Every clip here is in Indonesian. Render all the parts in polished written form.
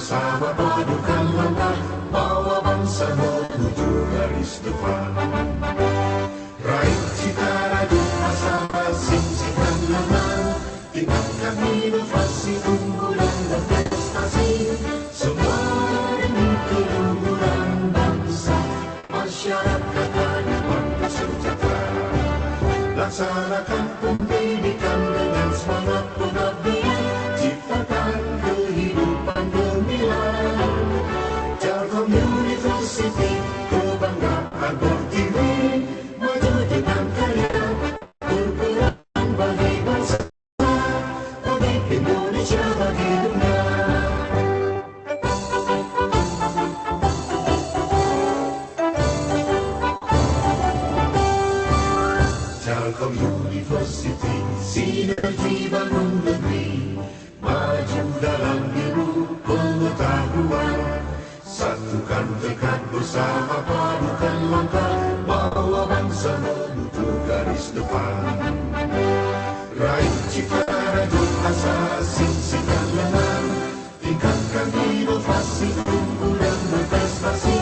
bersama padukan langkah, bawa bangsa menuju garis depan. Raih cita rajut masa singsikan lengan, tingkatkan inovasi unggulan dan prestasi, semua demi keluhuran bangsa, masyarakat adil sejahtera. Laksanakan pendidikan dengan semangat pengabdian, ciptakan kehidupan gemilang. Telkom University, kebanggaan Pertiwi, maju dengan karya, berperan bagi bangsa, bagi Indonesia, bagi dunia. Telkom University, sinergi bangun negeri, maju dalam biru pengetahuan. Satukan tekad bersama padukan langkah, bawa bangsa menuju garis depan. Raih cita rajut asa singsikan lengan, tingkatkan inovasi unggulan berprestasi,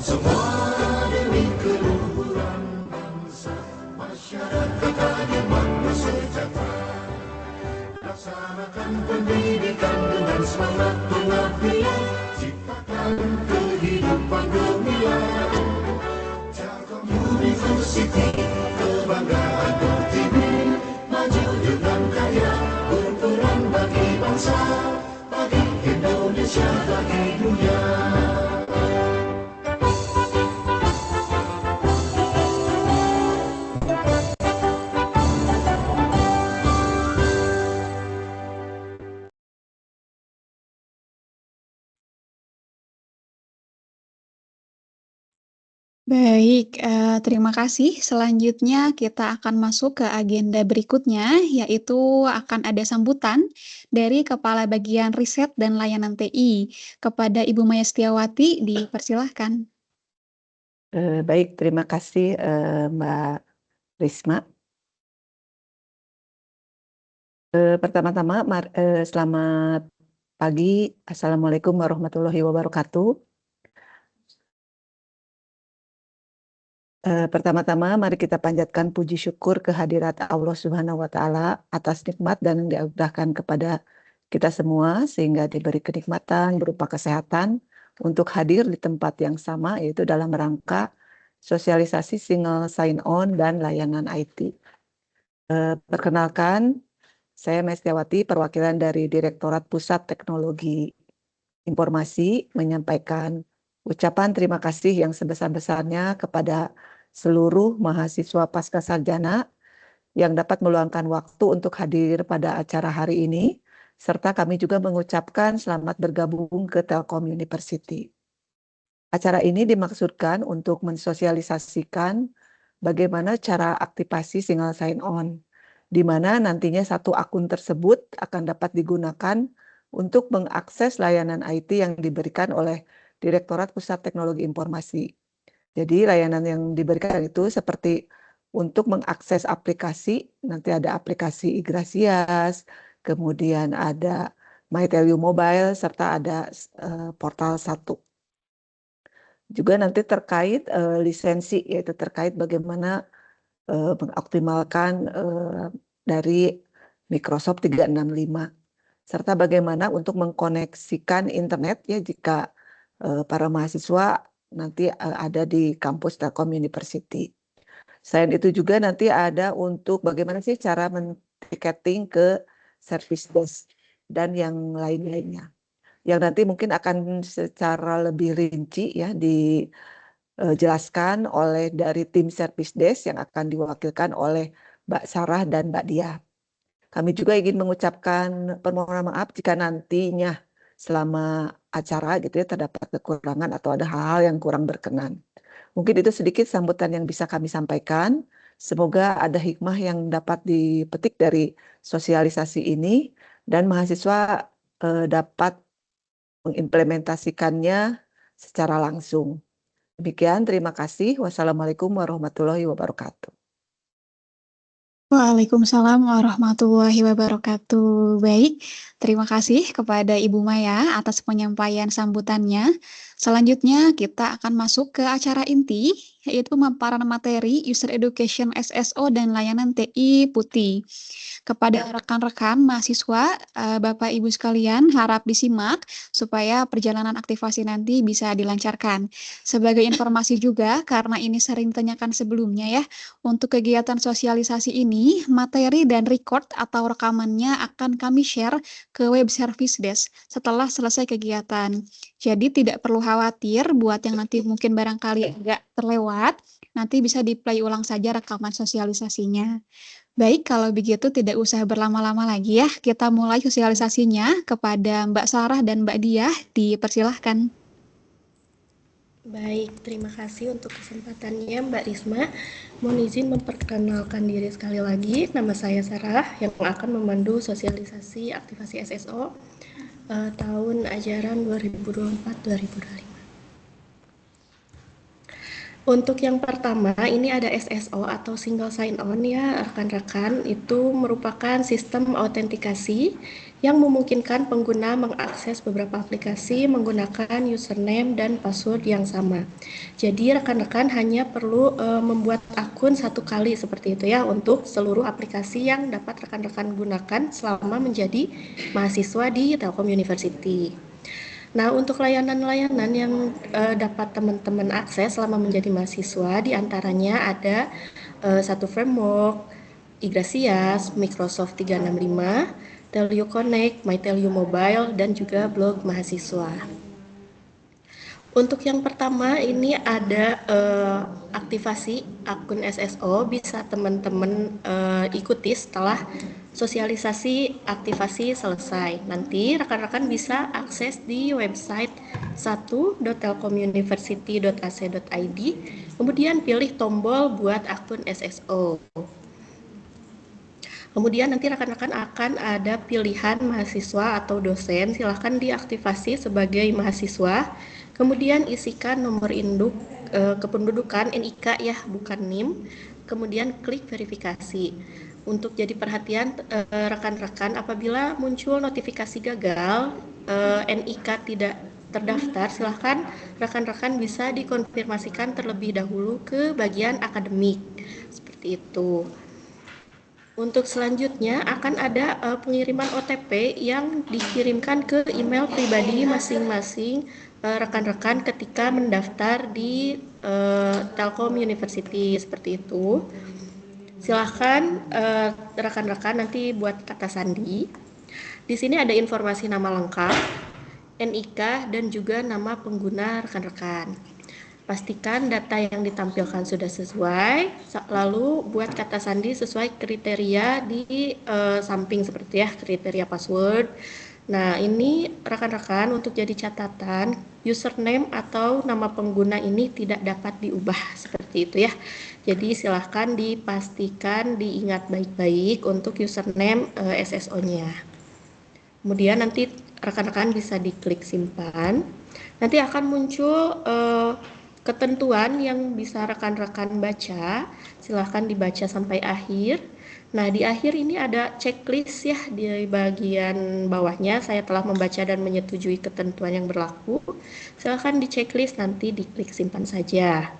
semua demi keluhuran bangsa, masyarakat adil makmur sejahtera. Laksanakan pendidikan dengan semangat pengabdian, ciptakan kehidupan gemilang. Telkom University, kebanggaan Pertiwi, maju dengan karya, berperan bagi bangsa, bagi Indonesia, bagi dunia. Baik, terima kasih. Selanjutnya kita akan masuk ke agenda berikutnya, yaitu akan ada sambutan dari Kepala Bagian Riset dan Layanan TI. Kepada Ibu Maya Setiawati, dipersilahkan. Baik, terima kasih Mbak Risma. Pertama-tama, selamat pagi. Assalamualaikum warahmatullahi wabarakatuh. Pertama-tama, mari kita panjatkan puji syukur kehadirat Allah Subhanahu wa Ta'ala atas nikmat dan yang dianugerahkan kepada kita semua, sehingga diberi kenikmatan berupa kesehatan untuk hadir di tempat yang sama, yaitu dalam rangka sosialisasi single sign-on dan layanan IT. Perkenalkan, saya Mestiawati, perwakilan dari Direktorat Pusat Teknologi Informasi, menyampaikan ucapan terima kasih yang sebesar-besarnya kepada seluruh mahasiswa Pascasarjana yang dapat meluangkan waktu untuk hadir pada acara hari ini, serta kami juga mengucapkan selamat bergabung ke Telkom University. Acara ini dimaksudkan untuk mensosialisasikan bagaimana cara aktivasi single sign-on, di mana nantinya satu akun tersebut akan dapat digunakan untuk mengakses layanan IT yang diberikan oleh Direktorat Pusat Teknologi Informasi. Jadi layanan yang diberikan itu seperti untuk mengakses aplikasi, nanti ada aplikasi iGracias, kemudian ada MyTelU Mobile, serta ada portal 1. Juga nanti terkait lisensi, yaitu terkait bagaimana mengoptimalkan dari Microsoft 365, serta bagaimana untuk mengkoneksikan internet ya jika para mahasiswa nanti ada di kampus Telkom University. Selain itu juga nanti ada untuk bagaimana sih cara men-ticketing ke service desk dan yang lain-lainnya. Yang nanti mungkin akan secara lebih rinci ya dijelaskan oleh dari tim service desk yang akan diwakilkan oleh Mbak Sarah dan Mbak Dia. Kami juga ingin mengucapkan permohonan maaf jika nantinya selama acara gitu ya terdapat kekurangan atau ada hal-hal yang kurang berkenan. Mungkin itu sedikit sambutan yang bisa kami sampaikan. Semoga ada hikmah yang dapat dipetik dari sosialisasi ini dan mahasiswa dapat mengimplementasikannya secara langsung. Demikian, terima kasih. Wassalamualaikum warahmatullahi wabarakatuh. Waalaikumsalam warahmatullahi wabarakatuh. Baik, terima kasih kepada Ibu Maya atas penyampaian sambutannya. Selanjutnya kita akan masuk ke acara inti, yaitu pemaparan materi User Education SSO dan layanan TI Putih. Kepada rekan-rekan mahasiswa, Bapak Ibu sekalian, harap disimak supaya perjalanan aktivasi nanti bisa dilancarkan. Sebagai informasi juga, karena ini sering ditanyakan sebelumnya ya, untuk kegiatan sosialisasi ini, materi dan record atau rekamannya akan kami share ke web service desk setelah selesai kegiatan. Jadi tidak perlu khawatir buat yang nanti mungkin barangkali agak terlewat, nanti bisa di-play ulang saja rekaman sosialisasinya. Baik, kalau begitu tidak usah berlama-lama lagi ya. Kita mulai sosialisasinya kepada Mbak Sarah dan Mbak Diah. Dipersilahkan. Baik, terima kasih untuk kesempatannya Mbak Risma. Mohon izin memperkenalkan diri sekali lagi. Nama saya Sarah yang akan memandu sosialisasi aktivasi SSO tahun ajaran 2024-2025. Untuk yang pertama, ini ada SSO atau single sign-on ya rekan-rekan. Itu merupakan sistem autentikasi yang memungkinkan pengguna mengakses beberapa aplikasi menggunakan username dan password yang sama. Jadi rekan-rekan hanya perlu membuat akun satu kali seperti itu ya untuk seluruh aplikasi yang dapat rekan-rekan gunakan selama menjadi mahasiswa di Telkom University. Nah, untuk layanan-layanan yang dapat teman-teman akses selama menjadi mahasiswa, diantaranya ada satu framework, Igrasias, Microsoft 365, Telio Connect, MyTelio Mobile, dan juga blog mahasiswa. Untuk yang pertama ini ada aktivasi akun SSO, bisa teman-teman ikuti setelah sosialisasi aktivasi selesai. Nanti rekan-rekan bisa akses di website 1.telkomuniversity.ac.id, kemudian pilih tombol buat akun SSO. Kemudian nanti rekan-rekan akan ada pilihan mahasiswa atau dosen, silahkan diaktifasi sebagai mahasiswa. Kemudian isikan nomor induk kependudukan NIK ya, bukan NIM. Kemudian klik verifikasi. Untuk jadi perhatian rekan-rekan, apabila muncul notifikasi gagal, NIK tidak terdaftar, silahkan rekan-rekan bisa dikonfirmasikan terlebih dahulu ke bagian akademik. Seperti itu. Untuk selanjutnya akan ada pengiriman OTP yang dikirimkan ke email pribadi masing-masing rekan-rekan ketika mendaftar di Telkom University seperti itu. Silahkan rekan-rekan nanti buat kata sandi. Di sini ada informasi nama lengkap, NIK, dan juga nama pengguna rekan-rekan. Pastikan data yang ditampilkan sudah sesuai, lalu buat kata sandi sesuai kriteria di samping seperti ya, kriteria password. Nah, ini rekan-rekan untuk jadi catatan, username atau nama pengguna ini tidak dapat diubah seperti itu ya. Jadi silahkan dipastikan diingat baik-baik untuk username SSO-nya. Kemudian nanti rekan-rekan bisa diklik simpan. Nanti akan muncul ketentuan yang bisa rekan-rekan baca, silahkan dibaca sampai akhir. Nah, di akhir ini ada checklist ya, di bagian bawahnya saya telah membaca dan menyetujui ketentuan yang berlaku. Silahkan di checklist, nanti diklik simpan saja.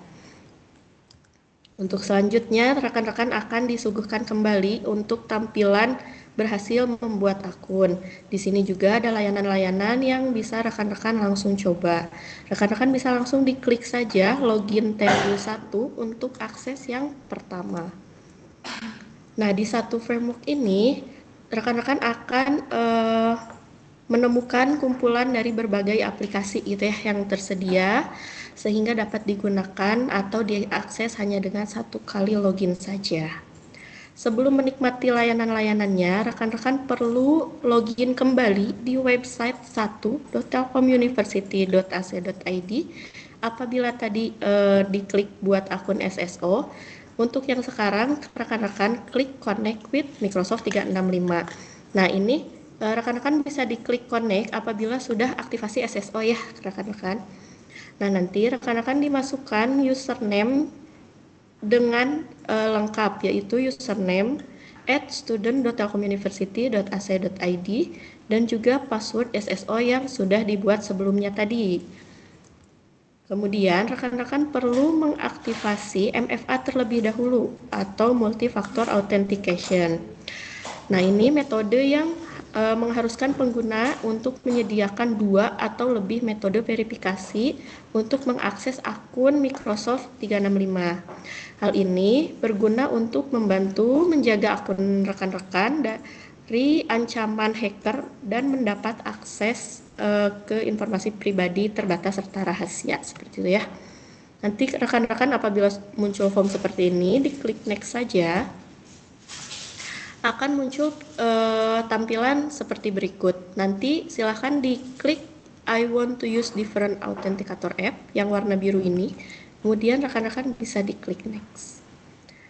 Untuk selanjutnya, rekan-rekan akan disuguhkan kembali untuk tampilan berhasil membuat akun. Di sini juga ada layanan-layanan yang bisa rekan-rekan langsung coba. Rekan-rekan bisa langsung diklik saja login Telio 1 untuk akses yang pertama. Nah, di satu framework ini, rekan-rekan akan menemukan kumpulan dari berbagai aplikasi itu ya yang tersedia, sehingga dapat digunakan atau diakses hanya dengan satu kali login saja. Sebelum menikmati layanan-layanannya, rekan-rekan perlu login kembali di website 1.telkomuniversity.ac.id. Apabila tadi diklik buat akun SSO, untuk yang sekarang rekan-rekan klik Connect with Microsoft 365. Nah, ini rekan-rekan bisa diklik Connect apabila sudah aktivasi SSO ya, rekan-rekan. Nah, nanti rekan-rekan dimasukkan username dengan lengkap, yaitu username, @student.telkomuniversity.ac.id dan juga password SSO yang sudah dibuat sebelumnya tadi. Kemudian rekan-rekan perlu mengaktifasi MFA terlebih dahulu atau multi-factor authentication. Nah, ini metode yang mengharuskan pengguna untuk menyediakan 2 atau lebih metode verifikasi untuk mengakses akun Microsoft 365. Hal ini berguna untuk membantu menjaga akun rekan-rekan dari ancaman hacker dan mendapat akses ke informasi pribadi terbatas serta rahasia, seperti itu ya. Nanti rekan-rekan apabila muncul form seperti ini, diklik next saja, akan muncul tampilan seperti berikut. Nanti silahkan diklik I want to use different authenticator app yang warna biru ini. Kemudian rekan-rekan bisa diklik next.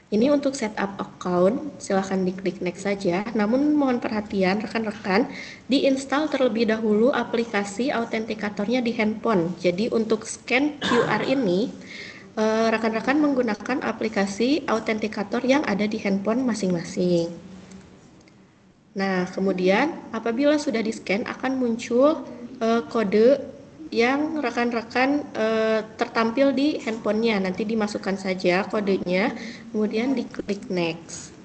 Ini untuk setup account, silahkan diklik next saja. Namun mohon perhatian rekan-rekan, diinstal terlebih dahulu aplikasi autentikatornya di handphone. Jadi untuk scan QR ini, rekan-rekan menggunakan aplikasi autentikator yang ada di handphone masing-masing. Nah, kemudian apabila sudah di-scan akan muncul kode yang rekan-rekan tertampil di handphonenya. Nanti dimasukkan saja kodenya, kemudian diklik next.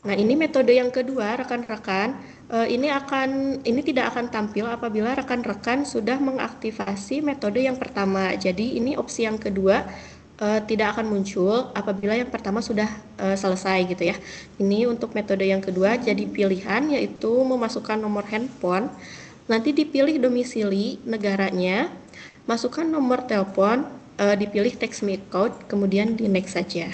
Nah, ini metode yang kedua, rekan-rekan. Ini tidak akan tampil apabila rekan-rekan sudah mengaktifasi metode yang pertama. Jadi ini opsi yang kedua tidak akan muncul apabila yang pertama sudah selesai gitu ya. Ini untuk metode yang kedua, jadi pilihan yaitu memasukkan nomor handphone, nanti dipilih domisili negaranya, masukkan nomor telepon, dipilih text me code, kemudian di next saja.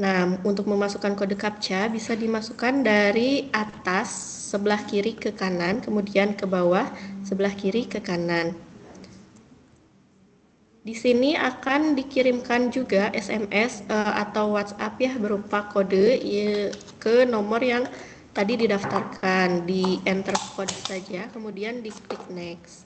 Nah, untuk memasukkan kode CAPTCHA bisa dimasukkan dari atas sebelah kiri ke kanan, kemudian ke bawah sebelah kiri ke kanan. Di sini akan dikirimkan juga SMS atau WhatsApp ya berupa kode ke nomor yang tadi didaftarkan. Di enter kode saja, kemudian diklik next.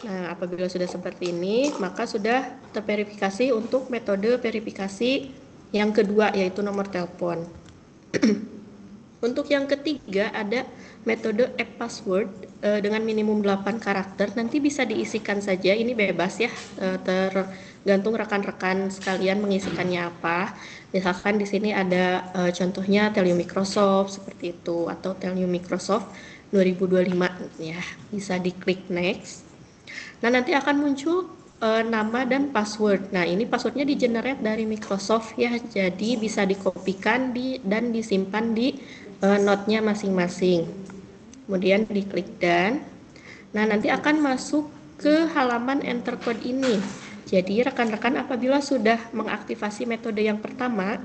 Nah, apabila sudah seperti ini, maka sudah terverifikasi untuk metode verifikasi yang kedua, yaitu nomor telepon. Untuk yang ketiga ada metode app password dengan minimum 8 karakter. Nanti bisa diisikan saja, ini bebas ya, tergantung rekan-rekan sekalian mengisikannya apa. Misalkan di sini ada contohnya Telium Microsoft seperti itu, atau Telium Microsoft 2025 ya. Bisa diklik next. Nah, nanti akan muncul nama dan password. Nah, ini passwordnya di-generate dari Microsoft ya, jadi bisa dikopikan dan disimpan di note-nya masing-masing. Kemudian diklik done. Nah, nanti akan masuk ke halaman enter code ini. Jadi rekan-rekan apabila sudah mengaktifasi metode yang pertama,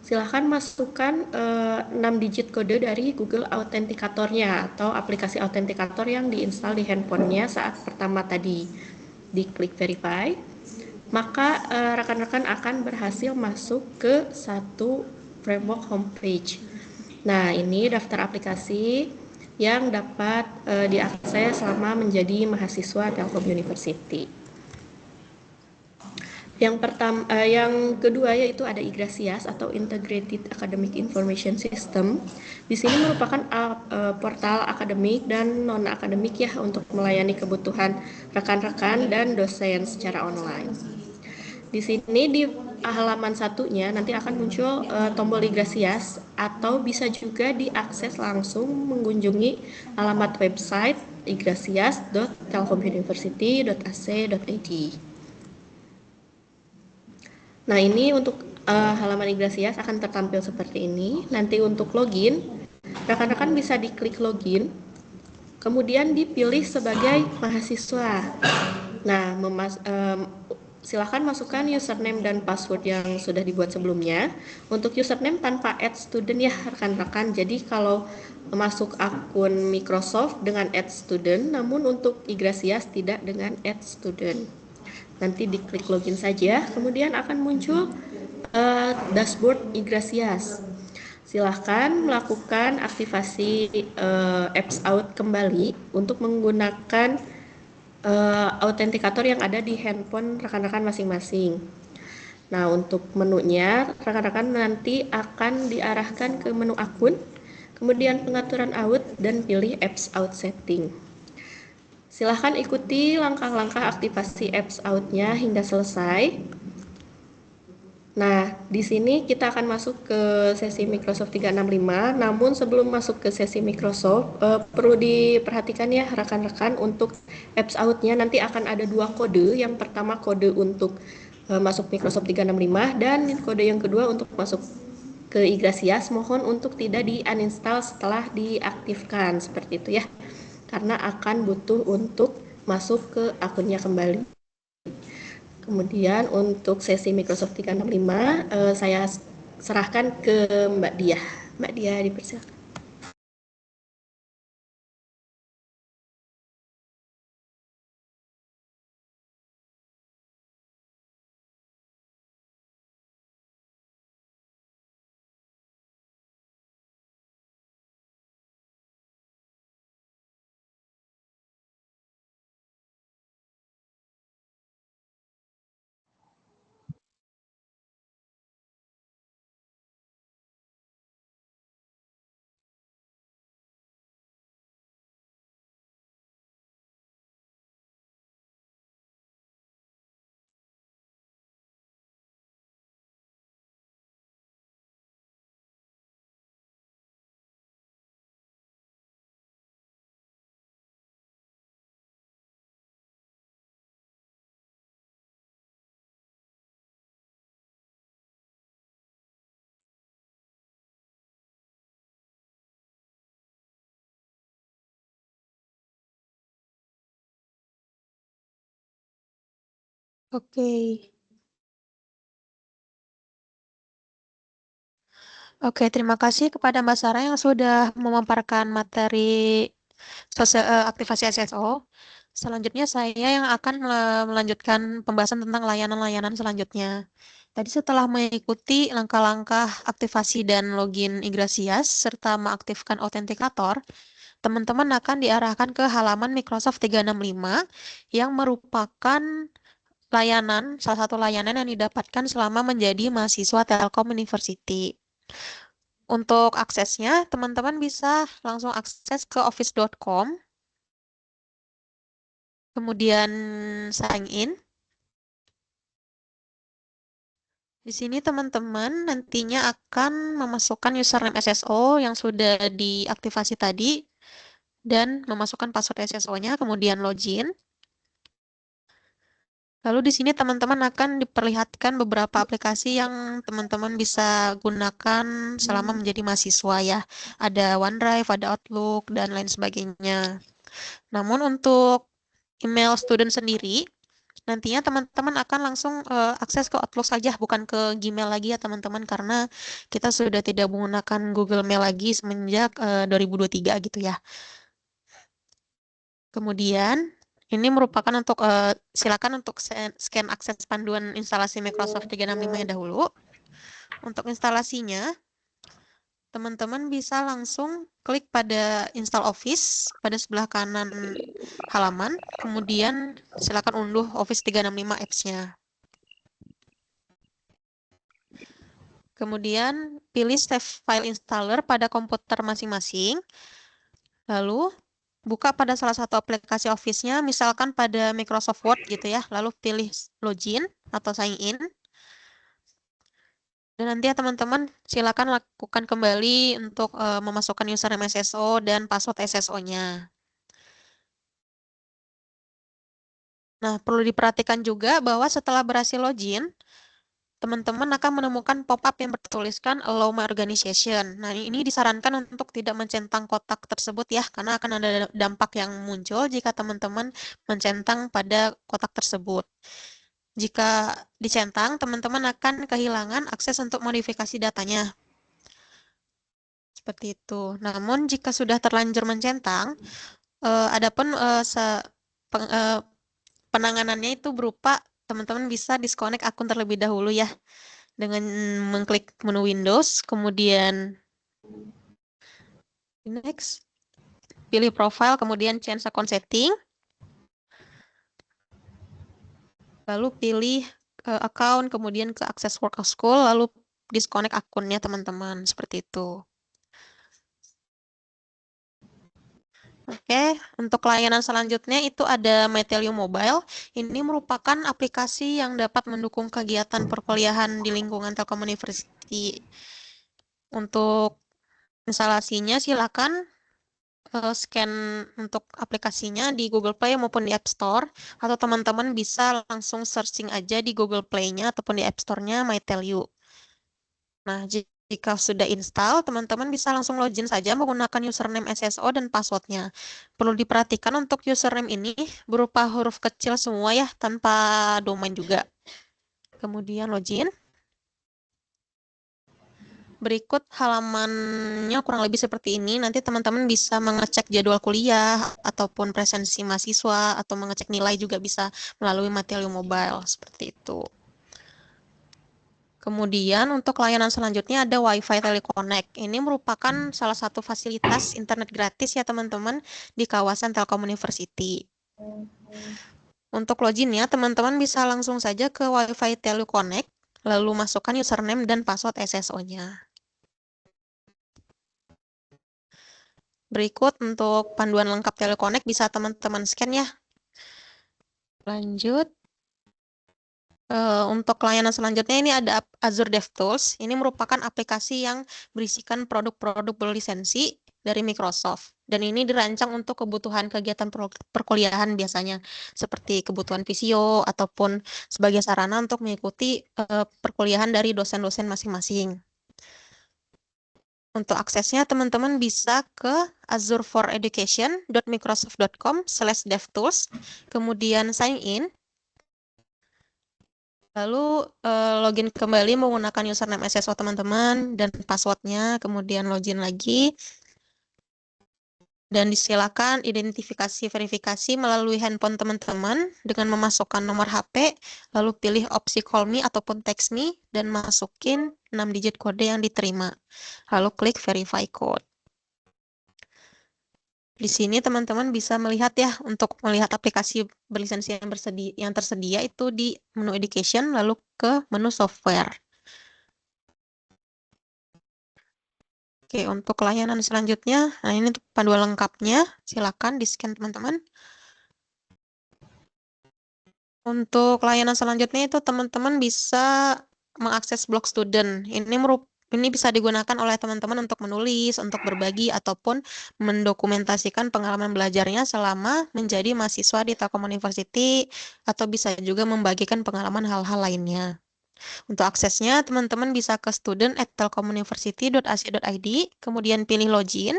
silahkan masukkan 6 digit kode dari Google Authenticator-nya atau aplikasi autentikator yang diinstal di handphonenya saat pertama tadi. Diklik verify, maka rekan-rekan akan berhasil masuk ke satu framework homepage. Nah, ini daftar aplikasi yang dapat diakses selama menjadi mahasiswa Telkom University. Yang kedua yaitu ada Igrasias atau Integrated Academic Information System. Di sini merupakan portal akademik dan non akademik ya untuk melayani kebutuhan rekan-rekan dan dosen secara online. Di sini di halaman satunya nanti akan muncul tombol Igrasias atau bisa juga diakses langsung mengunjungi alamat website igrasias.telkomuniversity.ac.id. Nah, ini untuk halaman Igrasias akan tertampil seperti ini. Nanti untuk login, rekan-rekan bisa diklik login, kemudian dipilih sebagai mahasiswa. Nah, silakan masukkan username dan password yang sudah dibuat sebelumnya. Untuk username tanpa @student ya rekan-rekan. Jadi kalau masuk akun Microsoft dengan @student, namun untuk Igrasias tidak dengan @student. Nanti diklik login saja, kemudian akan muncul dashboard Igrasias. Silahkan melakukan aktivasi apps out kembali untuk menggunakan autentikator yang ada di handphone rekan-rekan masing-masing. Nah, untuk menunya, rekan-rekan nanti akan diarahkan ke menu akun, kemudian pengaturan out, dan pilih apps out setting. Silahkan ikuti langkah-langkah aktivasi apps out-nya hingga selesai. Nah, di sini kita akan masuk ke sesi Microsoft 365. Namun sebelum masuk ke sesi Microsoft, perlu diperhatikan ya rekan-rekan, untuk apps out-nya nanti akan ada 2 kode. Yang pertama kode untuk masuk Microsoft 365 dan kode yang kedua untuk masuk ke Igrasias. Mohon untuk tidak di-uninstall setelah diaktifkan, seperti itu ya. Karena akan butuh untuk masuk ke akunnya kembali. Kemudian untuk sesi Microsoft 365 saya serahkan ke Mbak Dia. Mbak Dia, dipersilakan. Oke. Oke, terima kasih kepada Mbak Sarah yang sudah memaparkan materi aktivasi SSO. Selanjutnya saya yang akan melanjutkan pembahasan tentang layanan-layanan selanjutnya. Tadi setelah mengikuti langkah-langkah aktivasi dan login Igrasias serta mengaktifkan autentikator, teman-teman akan diarahkan ke halaman Microsoft 365 yang merupakan salah satu layanan yang didapatkan selama menjadi mahasiswa Telkom University. Untuk aksesnya, teman-teman bisa langsung akses ke office.com, kemudian sign in. Di sini teman-teman nantinya akan memasukkan username SSO yang sudah diaktifasi tadi dan memasukkan password SSO-nya, kemudian login. Lalu di sini teman-teman akan diperlihatkan beberapa aplikasi yang teman-teman bisa gunakan selama menjadi mahasiswa ya. Ada OneDrive, ada Outlook, dan lain sebagainya. Namun untuk email student sendiri, nantinya teman-teman akan langsung akses ke Outlook saja, bukan ke Gmail lagi ya teman-teman, karena kita sudah tidak menggunakan Google Mail lagi semenjak 2023 gitu ya. Kemudian, ini merupakan untuk, silakan untuk scan akses panduan instalasi Microsoft 365 dahulu. Untuk instalasinya, teman-teman bisa langsung klik pada Install Office pada sebelah kanan halaman, kemudian silakan unduh Office 365 apps-nya. Kemudian pilih Save File Installer pada komputer masing-masing. Lalu buka pada salah satu aplikasi Office-nya, misalkan pada Microsoft Word gitu ya. Lalu pilih Login atau Sign In. Dan nanti ya teman-teman silakan lakukan kembali untuk memasukkan username SSO dan password SSO-nya. Nah, perlu diperhatikan juga bahwa setelah berhasil login, teman-teman akan menemukan pop-up yang bertuliskan Allow My Organization. Nah, ini disarankan untuk tidak mencentang kotak tersebut ya, karena akan ada dampak yang muncul jika teman-teman mencentang pada kotak tersebut. Jika dicentang, teman-teman akan kehilangan akses untuk modifikasi datanya. Seperti itu. Namun, jika sudah terlanjur mencentang, adapun penanganannya itu berupa teman-teman bisa disconnect akun terlebih dahulu ya, dengan mengklik menu Windows, kemudian next, pilih profile, kemudian change account setting, lalu pilih account, kemudian ke akses work of school, lalu disconnect akunnya teman-teman, seperti itu. Oke, untuk layanan selanjutnya itu ada Metelium Mobile. Ini merupakan aplikasi yang dapat mendukung kegiatan perkuliahan di lingkungan Telkom University. Untuk instalasinya silakan scan untuk aplikasinya di Google Play maupun di App Store, atau teman-teman bisa langsung searching aja di Google Play-nya ataupun di App Store-nya MyTelU. Nah, jika sudah install, teman-teman bisa langsung login saja menggunakan username SSO dan passwordnya. Perlu diperhatikan untuk username ini berupa huruf kecil semua ya, tanpa domain juga. Kemudian login. Berikut halamannya kurang lebih seperti ini. Nanti teman-teman bisa mengecek jadwal kuliah ataupun presensi mahasiswa atau mengecek nilai juga bisa melalui Metelium Mobile seperti itu. Kemudian untuk layanan selanjutnya ada Wi-Fi Teleconnect. Ini merupakan salah satu fasilitas internet gratis ya teman-teman di kawasan Telkom University. Untuk loginnya teman-teman bisa langsung saja ke Wi-Fi Teleconnect, lalu masukkan username dan password SSO-nya. Berikut untuk panduan lengkap Teleconnect bisa teman-teman scan ya. Lanjut. Untuk layanan selanjutnya ini ada Azure DevTools. Ini merupakan aplikasi yang berisikan produk-produk berlisensi dari Microsoft. Dan ini dirancang untuk kebutuhan kegiatan perkuliahan biasanya, seperti kebutuhan visio ataupun sebagai sarana untuk mengikuti perkuliahan dari dosen-dosen masing-masing. Untuk aksesnya, teman-teman bisa ke azureforeducation.microsoft.com/devtools, kemudian sign in, lalu login kembali menggunakan username SSO teman-teman dan passwordnya, kemudian login lagi. Dan disilakan identifikasi verifikasi melalui handphone teman-teman dengan memasukkan nomor HP, lalu pilih opsi call me ataupun text me, dan masukin 6 digit kode yang diterima. Lalu klik verify code. Di sini teman-teman bisa melihat ya, untuk melihat aplikasi berlisensi yang tersedia itu di menu education, lalu ke menu software. Oke, untuk layanan selanjutnya, nah ini untuk panduan lengkapnya, silakan di-scan teman-teman. Untuk layanan selanjutnya itu teman-teman bisa mengakses blog student. Ini bisa digunakan oleh teman-teman untuk menulis, untuk berbagi, ataupun mendokumentasikan pengalaman belajarnya selama menjadi mahasiswa di Telkom University, atau bisa juga membagikan pengalaman hal-hal lainnya. Untuk aksesnya, teman-teman bisa ke student@telkomuniversity.ac.id, kemudian pilih login.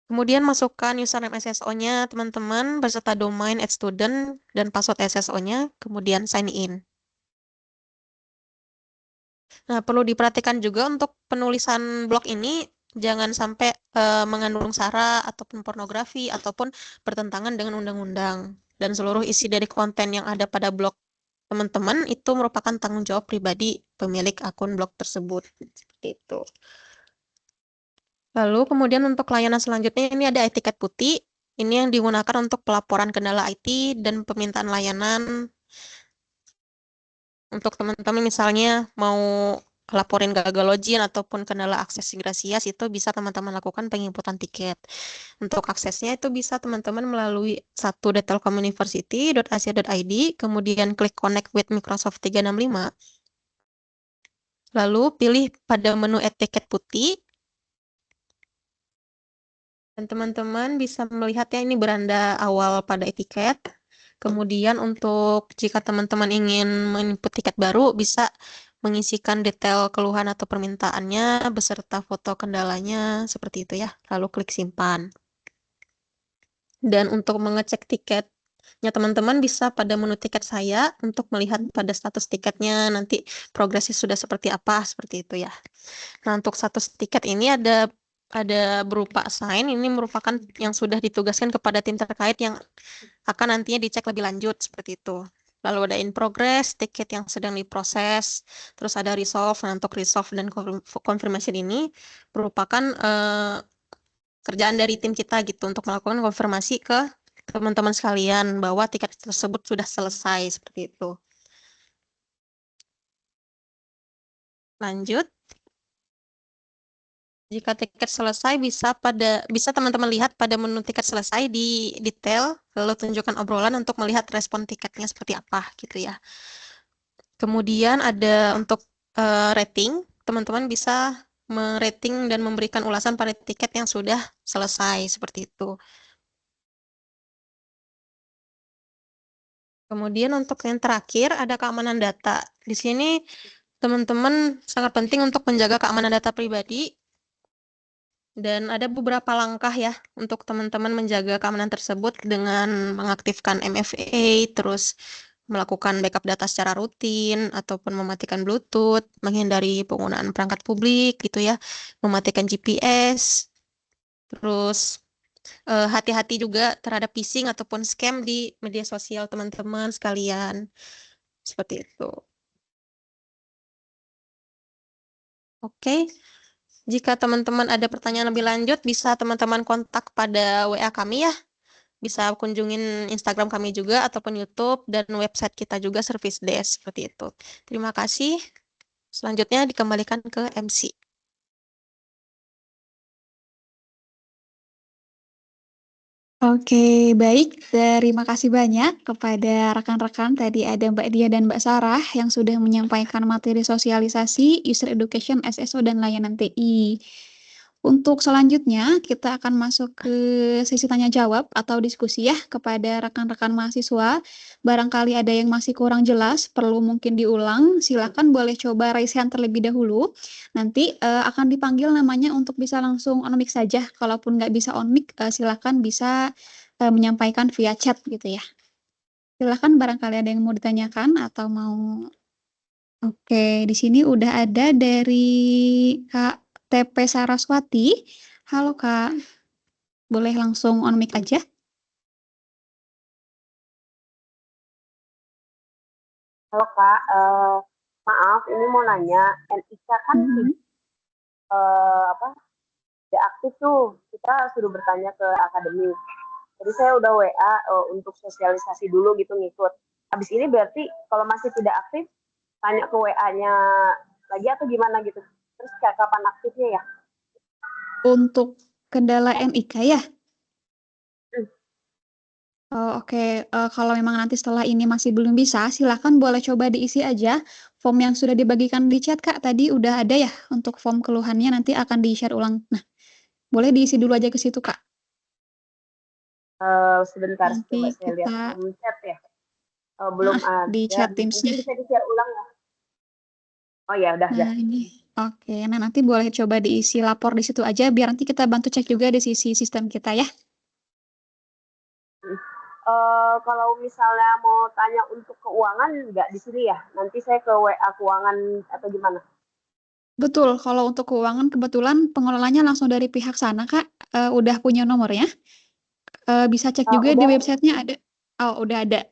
Kemudian masukkan username SSO-nya teman-teman beserta domain @student dan password SSO-nya, kemudian sign in. Nah, perlu diperhatikan juga untuk penulisan blog ini jangan sampai mengandung sara ataupun pornografi ataupun bertentangan dengan undang-undang. Dan seluruh isi dari konten yang ada pada blog teman-teman itu merupakan tanggung jawab pribadi pemilik akun blog tersebut. Seperti itu. Lalu kemudian untuk layanan selanjutnya ini ada etiket putih. Ini yang digunakan untuk pelaporan kendala IT dan permintaan layanan. Untuk teman-teman misalnya mau laporin gagal login ataupun kendala akses Grasias, itu bisa teman-teman lakukan penginputan tiket. Untuk aksesnya itu bisa teman-teman melalui 1.telkomuniversity.ac.id, kemudian klik connect with Microsoft 365. Lalu pilih pada menu etiket putih. Dan teman-teman bisa melihat ya, ini beranda awal pada etiket. Kemudian untuk jika teman-teman ingin menginput tiket baru, bisa mengisikan detail keluhan atau permintaannya beserta foto kendalanya seperti itu ya. Lalu klik simpan. Dan untuk mengecek tiketnya teman-teman bisa pada menu tiket saya untuk melihat pada status tiketnya nanti progresnya sudah seperti apa, seperti itu ya. Nah, untuk status tiket ini ada berupa assign, ini merupakan yang sudah ditugaskan kepada tim terkait yang akan nantinya dicek lebih lanjut seperti itu. Lalu ada in progress, tiket yang sedang diproses, terus ada resolve. Nah, untuk resolve dan confirmation ini merupakan kerjaan dari tim kita gitu untuk melakukan konfirmasi ke teman-teman sekalian bahwa tiket tersebut sudah selesai seperti itu. Lanjut. Jika tiket selesai bisa teman-teman lihat pada menu tiket selesai di detail, lalu tunjukkan obrolan untuk melihat respon tiketnya seperti apa gitu ya. Kemudian ada untuk rating, teman-teman bisa merating dan memberikan ulasan pada tiket yang sudah selesai seperti itu. Kemudian untuk yang terakhir ada keamanan data. Di sini teman-teman sangat penting untuk menjaga keamanan data pribadi. Dan ada beberapa langkah ya untuk teman-teman menjaga keamanan tersebut dengan mengaktifkan MFA, terus melakukan backup data secara rutin, ataupun mematikan Bluetooth, menghindari penggunaan perangkat publik gitu ya, mematikan GPS, terus hati-hati juga terhadap phishing ataupun scam di media sosial teman-teman sekalian. Seperti itu. Oke. Jika teman-teman ada pertanyaan lebih lanjut, bisa teman-teman kontak pada WA kami ya. Bisa kunjungin Instagram kami juga, ataupun YouTube, dan website kita juga, Service Desk, seperti itu. Terima kasih. Selanjutnya dikembalikan ke MC. Oke, baik. Terima kasih banyak kepada rekan-rekan tadi ada Mbak Dia dan Mbak Sarah yang sudah menyampaikan materi sosialisasi, user education, SSO, dan layanan TI. Untuk selanjutnya, kita akan masuk ke sesi tanya jawab atau diskusi ya kepada rekan-rekan mahasiswa. Barangkali ada yang masih kurang jelas, perlu mungkin diulang, silakan boleh coba raise hand terlebih dahulu. Nanti akan dipanggil namanya untuk bisa langsung on mic saja. Kalaupun nggak bisa on mic, silakan bisa menyampaikan via chat gitu ya. Silakan barangkali ada yang mau ditanyakan atau mau. Oke, di sini udah ada dari Kak TP Saraswati. Halo Kak, boleh langsung on mic aja? Halo Kak, maaf ini mau nanya, NIK kan tidak aktif tuh, kita suruh bertanya ke akademi. Jadi saya udah WA untuk sosialisasi dulu gitu ngikut. Habis ini berarti kalau masih tidak aktif, tanya ke WA-nya lagi atau gimana gitu. Terus kapan aktifnya ya? Untuk kendala NIK ya? Oke, kalau memang nanti setelah ini masih belum bisa, silakan boleh coba diisi aja form yang sudah dibagikan di chat, Kak. Tadi udah ada ya untuk form keluhannya, nanti akan di-share ulang. Nah, boleh diisi dulu aja ke situ, Kak. Sebentar, Nanti coba saya lihat kita form chat ya. Belum ada. di chat Teams-nya. Mungkin bisa di-share ulang ya? Oh ya, udah. Nah, ini. Oke, nah nanti boleh coba diisi lapor di situ aja, biar nanti kita bantu cek juga di sisi sistem kita ya. Kalau misalnya mau tanya untuk keuangan nggak di sini ya? Nanti saya ke WA keuangan atau gimana? Betul, kalau untuk keuangan kebetulan pengelolanya langsung dari pihak sana, Kak. Udah punya nomornya. Bisa cek juga di Udah. websitenya ada. Oh, udah ada.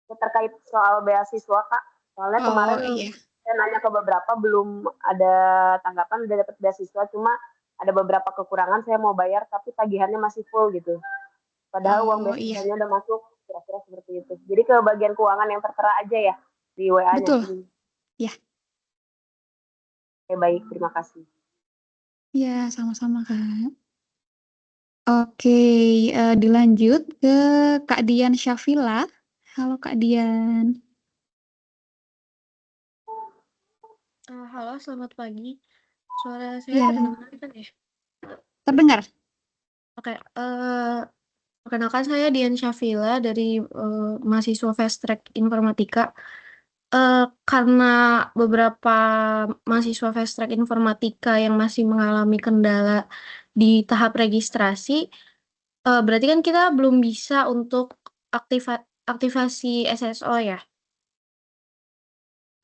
Terkait soal beasiswa Kak, soalnya kemarin iya. saya nanya ke beberapa belum ada tanggapan udah dapat beasiswa, cuma ada beberapa kekurangan saya mau bayar tapi tagihannya masih full gitu. Padahal uang beasiswanya udah masuk, kira-kira seperti itu. Jadi ke bagian keuangan yang tertera aja ya di WA-nya. Betul. Ya. Oke, baik, terima kasih. Ya, sama-sama Kak. Oke, dilanjut ke Kak Dian Syafila. Halo Kak Dian. Halo, selamat pagi. Suara saya terdengar kan ya? Terdengar. Oke, perkenalkan saya Dian Syafila dari mahasiswa Fast Track Informatika. Karena beberapa mahasiswa Fast Track Informatika yang masih mengalami kendala di tahap registrasi, berarti kan kita belum bisa untuk aktivasi SSO ya.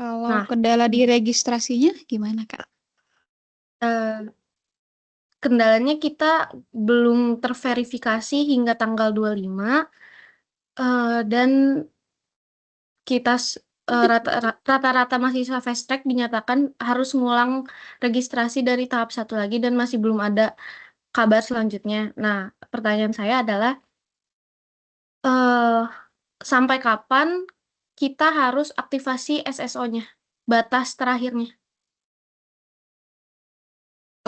Kalau kendala di registrasinya gimana Kak? Kendalanya kita belum terverifikasi hingga tanggal 25 dan kita rata-rata mahasiswa Fast Track dinyatakan harus ngulang registrasi dari tahap 1 lagi dan masih belum ada kabar selanjutnya. Nah, pertanyaan saya adalah Eh, sampai kapan kita harus aktivasi SSO-nya? Batas terakhirnya.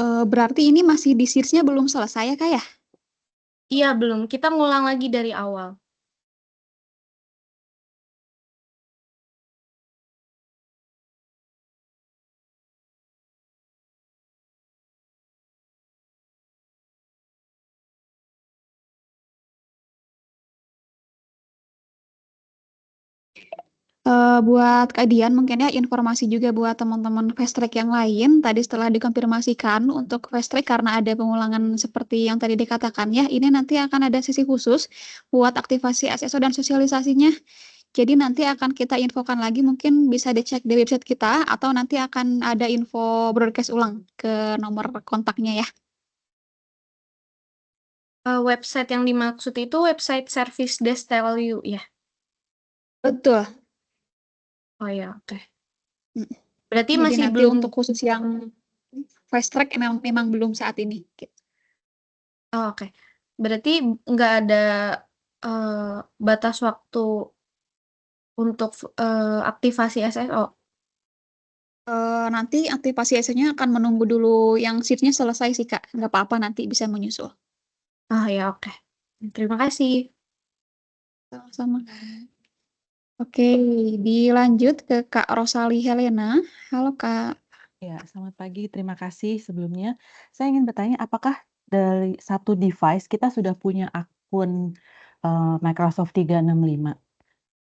Berarti ini masih di series-nya belum selesai ya, Kak ya? Iya, belum. Kita ngulang lagi dari awal. Buat Kak Dian, mungkin ya informasi juga buat teman-teman fast track yang lain. Tadi setelah dikonfirmasikan untuk fast track karena ada pengulangan seperti yang tadi dikatakan ya, ini nanti akan ada sesi khusus buat aktivasi SSO dan sosialisasinya. Jadi nanti akan kita infokan lagi, mungkin bisa dicek di website kita atau nanti akan ada info broadcast ulang ke nomor kontaknya ya. Website yang dimaksud itu website Service Desk TLU ya. Betul. Oh ya, oke. Mm. Berarti Jadi masih nanti belum. untuk khusus yang fast track memang belum saat ini. Oh, oke. Berarti nggak ada batas waktu untuk aktivasi SSO. Nanti aktivasi SSO-nya akan menunggu dulu yang shift-nya selesai sih Kak. Nggak apa-apa nanti bisa menyusul. Ah ya, oke. Terima kasih. Sama-sama. Oke, dilanjut ke Kak Rosali Helena. Halo Kak. Ya, selamat pagi. Terima kasih sebelumnya. Saya ingin bertanya, apakah dari satu device kita sudah punya akun Microsoft 365?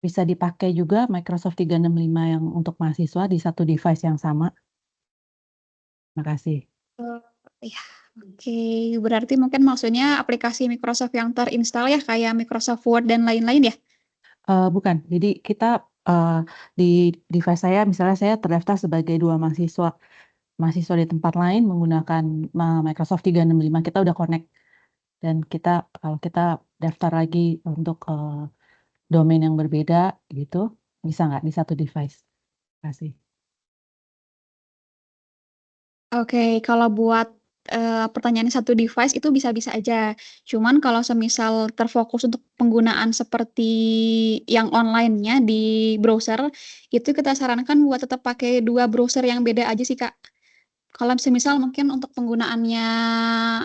Bisa dipakai juga Microsoft 365 yang untuk mahasiswa di satu device yang sama? Terima kasih. Ya, oke. Berarti mungkin maksudnya aplikasi Microsoft yang terinstall ya, kayak Microsoft Word dan lain-lain ya? Bukan, jadi kita di device saya, misalnya saya terdaftar sebagai dua mahasiswa di tempat lain menggunakan Microsoft 365, kita udah connect. Dan kalau kita daftar lagi untuk domain yang berbeda gitu, bisa nggak di satu device? Terima kasih. Oke, kalau buat pertanyaan satu device itu bisa-bisa aja. Cuman kalau semisal terfokus untuk penggunaan seperti yang online-nya di browser, itu kita sarankan buat tetap pakai dua browser yang beda aja sih, Kak. Kalau semisal mungkin untuk penggunaannya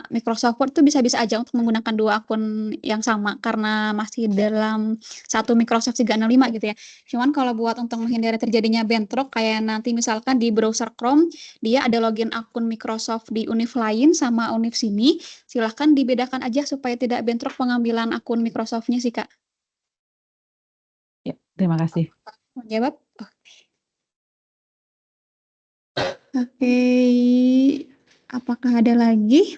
Microsoft Word itu bisa-bisa aja untuk menggunakan dua akun yang sama karena masih dalam satu Microsoft 365 gitu ya. Cuman kalau buat untuk menghindari terjadinya bentrok kayak nanti misalkan di browser Chrome dia ada login akun Microsoft di univ lain sama univ sini, silahkan dibedakan aja supaya tidak bentrok pengambilan akun Microsoft-nya sih Kak. Ya, terima kasih. Mau jawab? Oke, apakah ada lagi?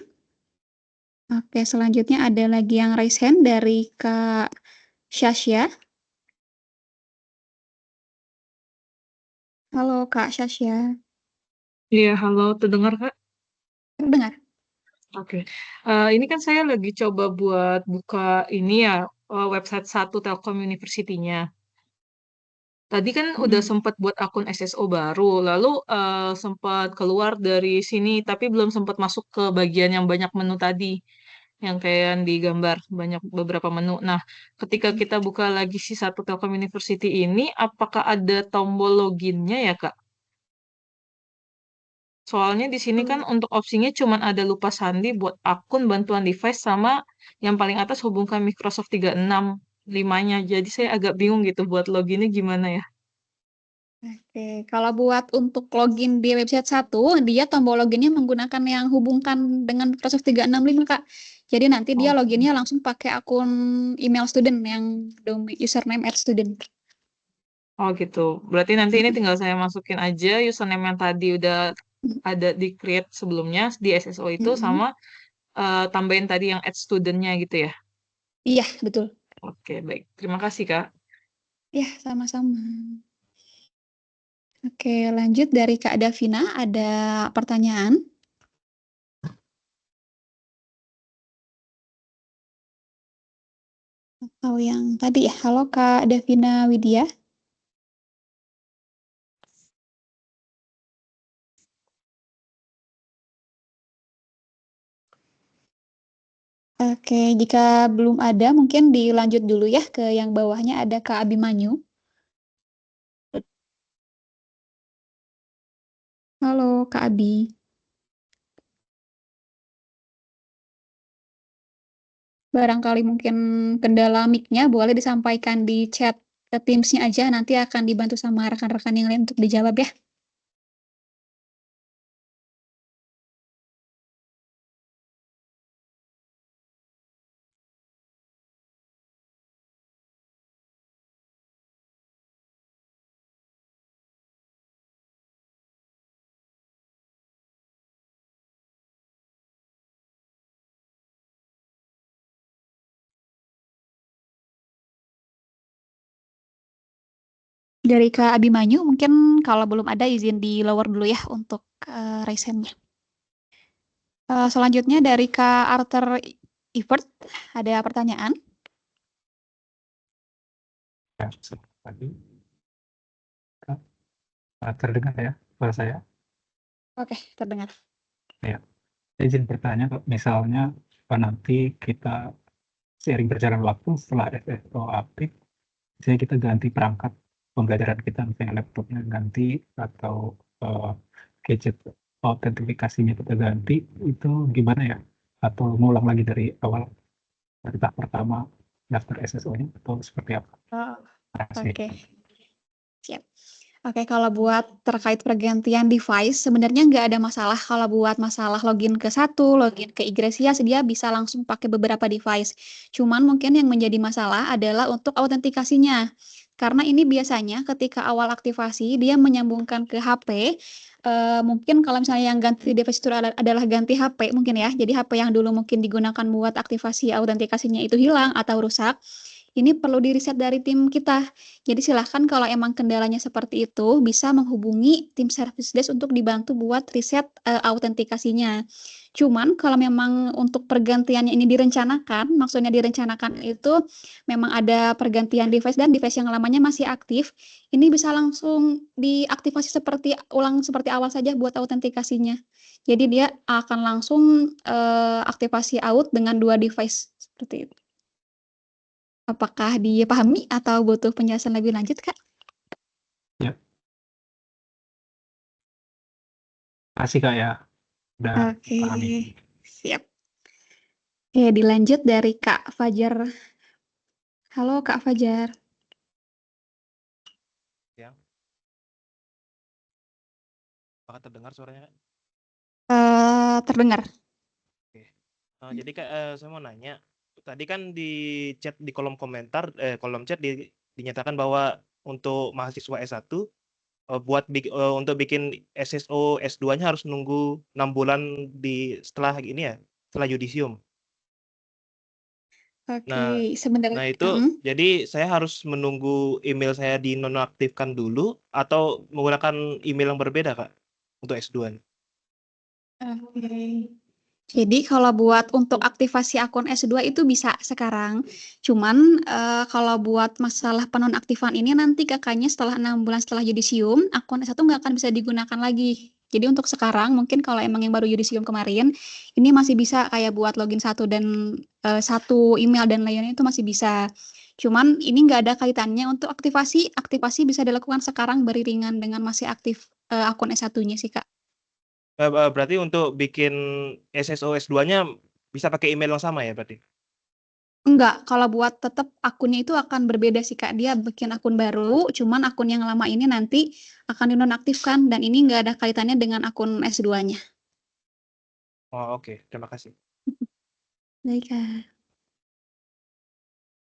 Oke, selanjutnya ada lagi yang raise hand dari Kak Syasya. Halo Kak Syasya, Iya, halo, terdengar Kak? terdengar? Oke. Ini kan saya lagi coba buat buka ini ya, website satu Telkom University-nya. Tadi kan udah Mm-mm. sempat buat akun SSO baru, lalu sempat keluar dari sini, tapi belum sempat masuk ke bagian yang banyak menu tadi, yang kayak yang di gambar, banyak beberapa menu. Nah, ketika kita buka lagi si satu Telkom University ini, apakah ada tombol loginnya ya, Kak? Soalnya di sini kan untuk opsinya cuma ada lupa sandi buat akun bantuan device sama yang paling atas hubungkan Microsoft 365-nya. Jadi saya agak bingung gitu buat loginnya gimana ya. Oke, kalau buat untuk login di website satu, dia tombol loginnya menggunakan yang hubungkan dengan Microsoft 365, Kak. Jadi nanti dia Oh, loginnya langsung pakai akun email student yang username @student. oh gitu. Berarti nanti ini Mm-mm. tinggal saya masukin aja username yang tadi udah ada di create sebelumnya di SSO itu Mm-mm. sama tambahin tadi yang add student-nya gitu ya. Iya, betul. Oke, baik. Terima kasih, Kak. Ya, sama-sama. Oke, lanjut dari Kak Davina, ada pertanyaan? Atau yang tadi ya, halo Kak Davina Widya. Oke, jika belum ada, mungkin dilanjut dulu ya ke yang bawahnya ada Kak Abimanyu. Halo Kak Abi. Barangkali mungkin kendala mic-nya boleh disampaikan di chat Teams-nya aja, nanti akan dibantu sama rekan-rekan yang lain untuk dijawab ya. Dari Kak Abimanyu, mungkin kalau belum ada izin di lower dulu ya untuk raise-hand-nya. Selanjutnya dari Kak Arthur Evert, ada pertanyaan? Ya, selamat pagi. Kak, terdengar ya suara saya? Oke, terdengar. Ya, saya izin bertanya, Kak, misalnya nanti kita seiring berjalan waktu setelah SSO aktif, misalnya kita ganti perangkat pembelajaran kita, misalnya laptopnya ganti atau gadget autentifikasinya kita ganti, itu gimana ya? Atau ngulang lagi dari awal, dari tahap pertama daftar SSO-nya atau seperti apa? Oh, Terima kasih. oke. Siap. Oke, kalau buat terkait pergantian device, sebenarnya nggak ada masalah kalau buat masalah login ke satu, login ke Iglesias, dia bisa langsung pakai beberapa device. Cuman mungkin yang menjadi masalah adalah untuk autentikasinya. Karena ini biasanya ketika awal aktivasi, dia menyambungkan ke HP. Mungkin kalau misalnya yang ganti device itu adalah ganti HP mungkin ya. Jadi HP yang dulu mungkin digunakan buat aktivasi autentikasinya itu hilang atau rusak. Ini perlu di-reset dari tim kita. Jadi silahkan kalau emang kendalanya seperti itu, bisa menghubungi tim service desk untuk dibantu buat reset autentikasinya. Cuman kalau memang untuk pergantiannya ini direncanakan, maksudnya direncanakan itu memang ada pergantian device dan device yang lamanya masih aktif, ini bisa langsung diaktifasi seperti awal saja buat autentikasinya. Jadi dia akan langsung aktivasi out dengan 2 device seperti itu. Apakah dipahami atau butuh penjelasan lebih lanjut, Kak? Ya, kasih Kak ya, udah Oke, pahami. siap. Oke, dilanjut dari Kak Fajar. Halo, Kak Fajar. Ya, apakah terdengar suaranya, Kak? Terdengar. Oke. Jadi Kak, saya mau nanya, tadi kan di chat di kolom komentar, kolom chat dinyatakan bahwa untuk mahasiswa S1 untuk bikin SSO S2-nya harus nunggu 6 bulan setelah ini ya, setelah yudisium. Nah, Oke, sebenarnya itu jadi saya harus menunggu email saya dinonaktifkan dulu atau menggunakan email yang berbeda, Kak, untuk S2-nya? Oke. Jadi kalau buat untuk aktivasi akun S2 itu bisa sekarang. Cuman kalau buat masalah penonaktifan ini nanti kakaknya setelah 6 bulan setelah yudisium, akun S1 nggak akan bisa digunakan lagi. Jadi untuk sekarang mungkin kalau emang yang baru yudisium kemarin, ini masih bisa kayak buat login satu dan satu email dan lainnya itu masih bisa. Cuman ini nggak ada kaitannya untuk aktivasi. Aktivasi bisa dilakukan sekarang beriringan dengan masih aktif akun S1-nya sih, Kak. Berarti untuk bikin SSO S2-nya bisa pakai email yang sama ya berarti? Enggak, kalau buat tetap akunnya itu akan berbeda sih Kak. Dia bikin akun baru, cuman akun yang lama ini nanti akan dinonaktifkan dan ini nggak ada kaitannya dengan akun S2-nya. Oh, oke. Terima kasih. Baik, Kak.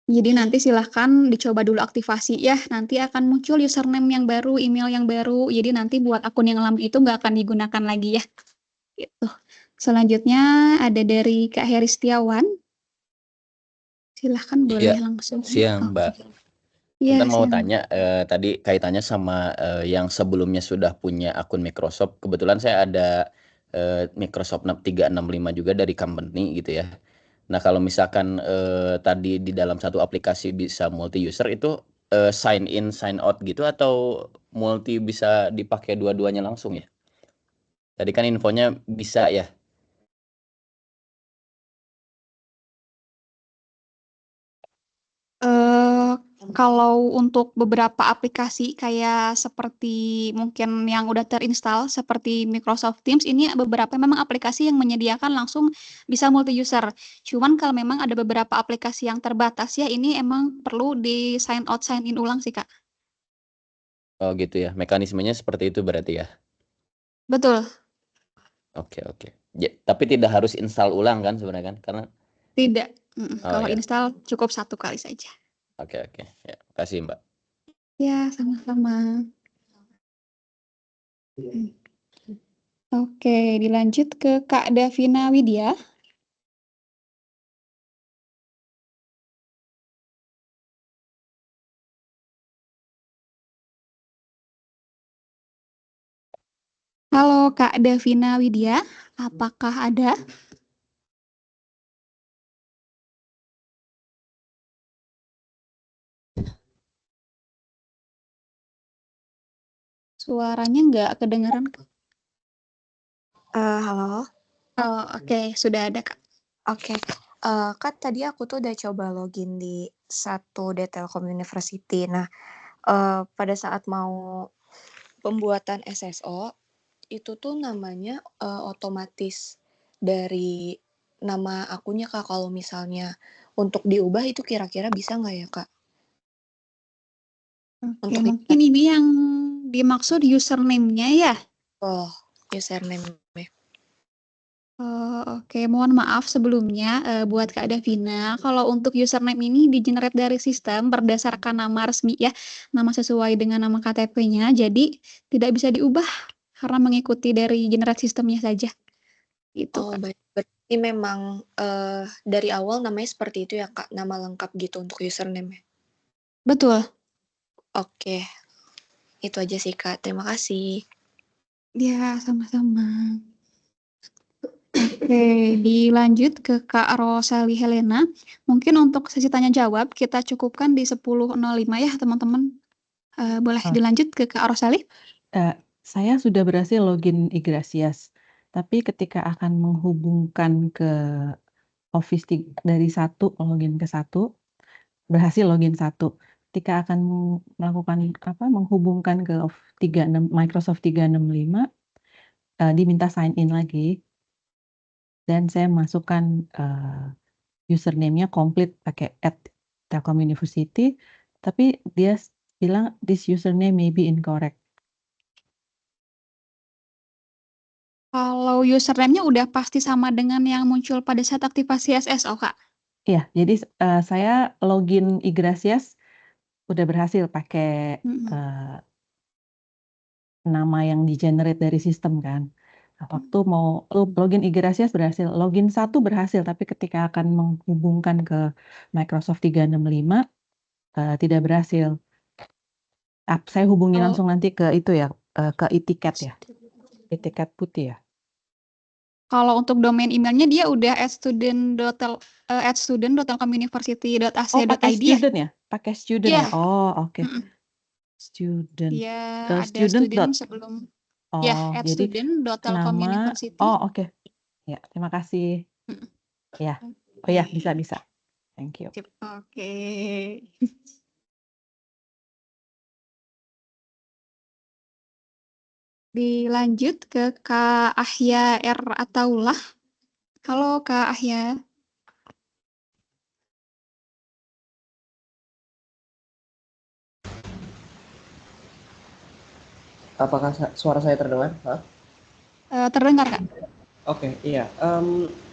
Jadi nanti silahkan dicoba dulu aktivasi ya. Nanti akan muncul username yang baru, email yang baru. Jadi nanti buat akun yang lama itu nggak akan digunakan lagi ya. Gitu. Selanjutnya ada dari Kak Heri Setiawan. Silahkan boleh Iya, langsung. siang Mbak. Iya, Kita mau siang. tanya tadi kaitannya sama yang sebelumnya sudah punya akun Microsoft. Kebetulan saya ada Microsoft 365 juga dari company gitu ya. Nah kalau misalkan tadi di dalam satu aplikasi bisa multi user itu sign in sign out gitu atau multi bisa dipakai dua-duanya langsung ya? Tadi kan infonya bisa ya. Kalau untuk beberapa aplikasi kayak seperti mungkin yang udah terinstall seperti Microsoft Teams, ini beberapa memang aplikasi yang menyediakan langsung bisa multi user. Cuman kalau memang ada beberapa aplikasi yang terbatas ya ini emang perlu di sign out sign in ulang sih Kak. Oh gitu ya, mekanismenya seperti itu berarti ya. Betul, Oke oke. Tapi tidak harus install ulang kan sebenarnya kan? Karena tidak. oh Kalau ya, install cukup 1 kali saja. oke oke. Ya, kasih Mbak. Ya, sama-sama. Oke, dilanjut ke Kak Davina Widya. Halo Kak Davina Widya, apakah ada? Suaranya nggak kedengeran. Halo. Oh, oke, sudah ada Kak. Oke. Kan tadi aku tuh udah coba login di satu Telkom University. Nah, pada saat mau pembuatan SSO, itu tuh namanya otomatis dari nama akunnya Kak. Kalau misalnya untuk diubah itu kira-kira bisa nggak ya Kak? Oke, Untuk mungkin ini yang dimaksud username-nya ya? username-nya. Oke, mohon maaf sebelumnya buat Kak Davina. Kalau untuk username ini di-generate dari sistem berdasarkan nama resmi ya, nama sesuai dengan nama KTP-nya. Jadi tidak bisa diubah karena mengikuti dari generate sistemnya saja. Itu Oh, Kak. baik. Berarti memang dari awal namanya seperti itu ya Kak, nama lengkap gitu untuk username-nya. Betul. Oke. Itu aja sih Kak. Terima kasih. Ya, sama-sama. Oke, dilanjut ke Kak Rosali Helena. Mungkin untuk sesi tanya jawab kita cukupkan di 10.05 ya teman-teman. Boleh dilanjut ke Kak Rosali? Saya sudah berhasil login Igrasias, tapi ketika akan menghubungkan ke Office dari 1 login ke 1, berhasil login 1. Ketika akan melakukan menghubungkan ke 36 Microsoft 365, diminta sign in lagi. Dan saya masukkan username-nya komplit pakai @telkomuniversity, tapi dia bilang this username may be incorrect. Kalau username-nya udah pasti sama dengan yang muncul pada saat aktivasi SSO, Kak? Iya, jadi saya login Igrasias udah berhasil pakai nama yang di-generate dari sistem kan. Nah, waktu mau login Igrasias berhasil, login 1 berhasil, tapi ketika akan menghubungkan ke Microsoft 365 tidak berhasil. Saya hubungi langsung nanti ke itu ya, ke e-ticket ya. E-ticket putih ya. Kalau untuk domain emailnya dia udah @student.telkomuniversity.ac.id Oh, pakai ya? student ya? Pakai student ya? Oh, oke. Student. Iya, ada Student. student sebelum. Ya, Jadi nama. @student.telkomuniversity. Oh, oke. Ya, terima kasih. Ya. Oh ya, bisa. Thank you. Oke. Dilanjut ke Kak Ahya R. Ataullah. Halo Kak Ahya. Apakah suara saya terdengar? Terdengar Kak. Oke, iya.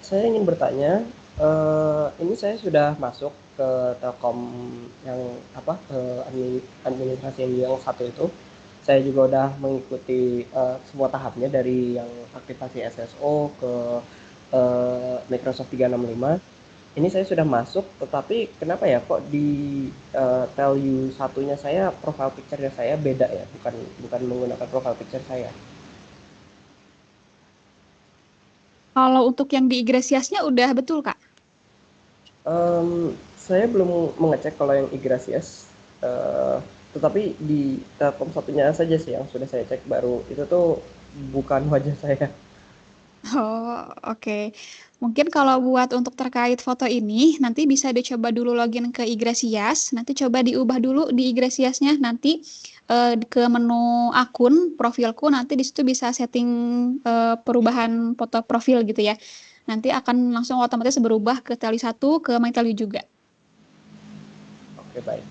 Saya ingin bertanya, ini saya sudah masuk ke Telkom yang ke administrasi yang 1 itu. Saya juga udah mengikuti semua tahapnya dari yang aktivasi SSO ke Microsoft 365. Ini saya sudah masuk, tetapi kenapa ya kok di Tel U1-nya saya profile picture-nya saya beda ya, bukan menggunakan profile picture saya. Kalau untuk yang di Igrasiasnya udah betul Kak? Saya belum mengecek kalau yang Igrasias, tetapi di Telkom 1-nya saja sih yang sudah saya cek baru, itu tuh bukan wajah saya. Oh, oke. Mungkin kalau buat untuk terkait foto ini, nanti bisa dicoba dulu login ke Igresias. Nanti coba diubah dulu di Igresiasnya. Nanti ke menu akun profilku, nanti di situ bisa setting perubahan foto profil gitu ya. Nanti akan langsung otomatis berubah ke Teli 1, ke MyTeli juga. Oke, baik.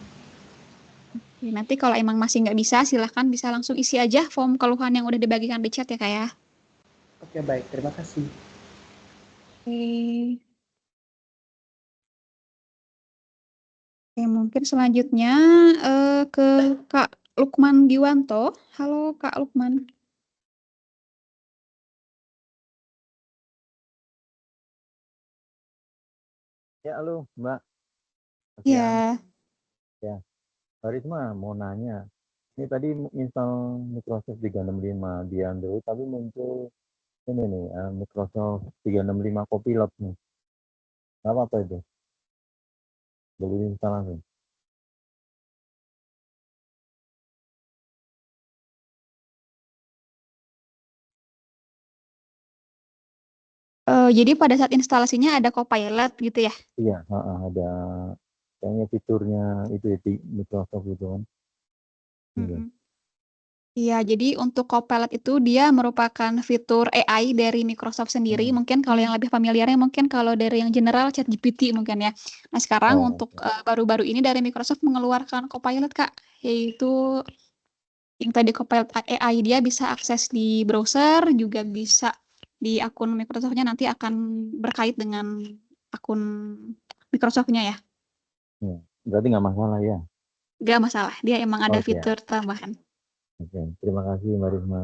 Nanti kalau emang masih nggak bisa, silahkan bisa langsung isi aja form keluhan yang udah dibagikan di chat ya Kak ya. Oke, baik. Terima kasih. Oke. Oke, mungkin selanjutnya ke Kak Lukman Giwanto. Halo Kak Lukman. Ya, halo Mbak. Ya, Ya, Pak Risma mau nanya. Ini tadi install Microsoft 365 di Android, tapi muncul ini nih, Microsoft 365 Copilot nih. Nggak apa-apa itu? Boleh install langsung. jadi pada saat instalasinya ada Copilot gitu ya. Iya, ada kayaknya fiturnya itu ya, di Microsoft itu kan. Iya. Mm-mm. Iya, jadi untuk Copilot itu dia merupakan fitur AI dari Microsoft sendiri. Mungkin kalau yang lebih familiarnya mungkin kalau dari yang general ChatGPT mungkin ya. Nah, sekarang Oh, untuk baru-baru ini dari Microsoft mengeluarkan Copilot Kak, yaitu yang tadi Copilot AI dia bisa akses di browser, juga bisa di akun Microsoft-nya nanti akan berkait dengan akun Microsoft-nya ya. iya. Berarti nggak masalah ya? Gak masalah, dia emang ada Oke, fitur tambahan. oke. Terima kasih Mbak Risma.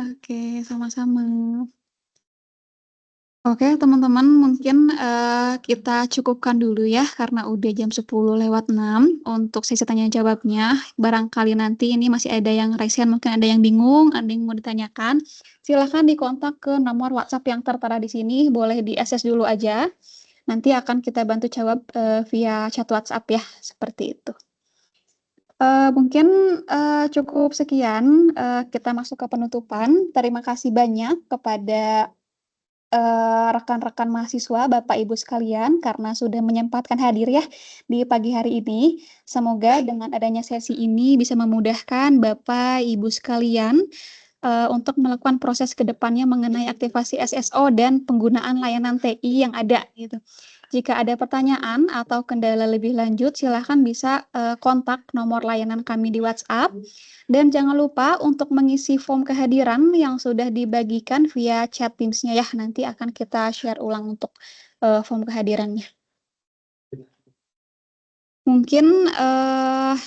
Oke, sama-sama. Oke, teman-teman, mungkin kita cukupkan dulu ya, karena udah jam 10:06 untuk sesi tanya jawabnya. Barangkali nanti ini masih ada yang raise hand, mungkin ada yang bingung, ada yang mau ditanyakan. Silahkan dikontak ke nomor WhatsApp yang tertera di sini, boleh di-akses dulu aja. Nanti akan kita bantu jawab via chat WhatsApp ya, seperti itu. Mungkin cukup sekian, kita masuk ke penutupan. Terima kasih banyak kepada rekan-rekan mahasiswa, Bapak Ibu sekalian, karena sudah menyempatkan hadir ya di pagi hari ini. Semoga dengan adanya sesi ini bisa memudahkan Bapak Ibu sekalian untuk melakukan proses ke depannya mengenai aktivasi SSO dan penggunaan layanan TI yang ada gitu. Jika ada pertanyaan atau kendala lebih lanjut, silahkan bisa kontak nomor layanan kami di WhatsApp. Dan jangan lupa untuk mengisi form kehadiran yang sudah dibagikan via chat Teams-nya ya. Nanti akan kita share ulang untuk form kehadirannya. Mungkin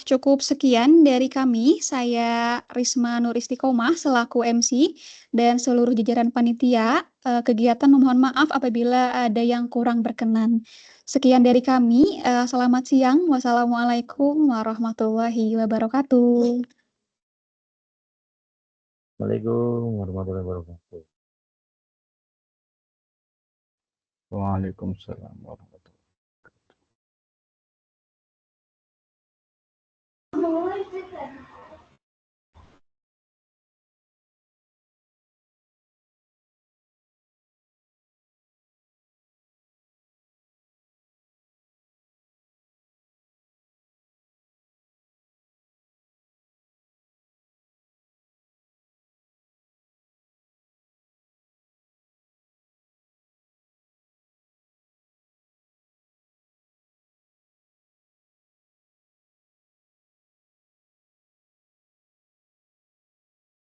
cukup sekian dari kami. Saya Risma Nur Istiqomah selaku MC dan seluruh jajaran panitia kegiatan memohon maaf apabila ada yang kurang berkenan. Sekian dari kami. Selamat siang. Wassalamualaikum warahmatullahi wabarakatuh. Assalamualaikum warahmatullahi wabarakatuh. Waalaikumsalam warahmatullahi wabarakatuh.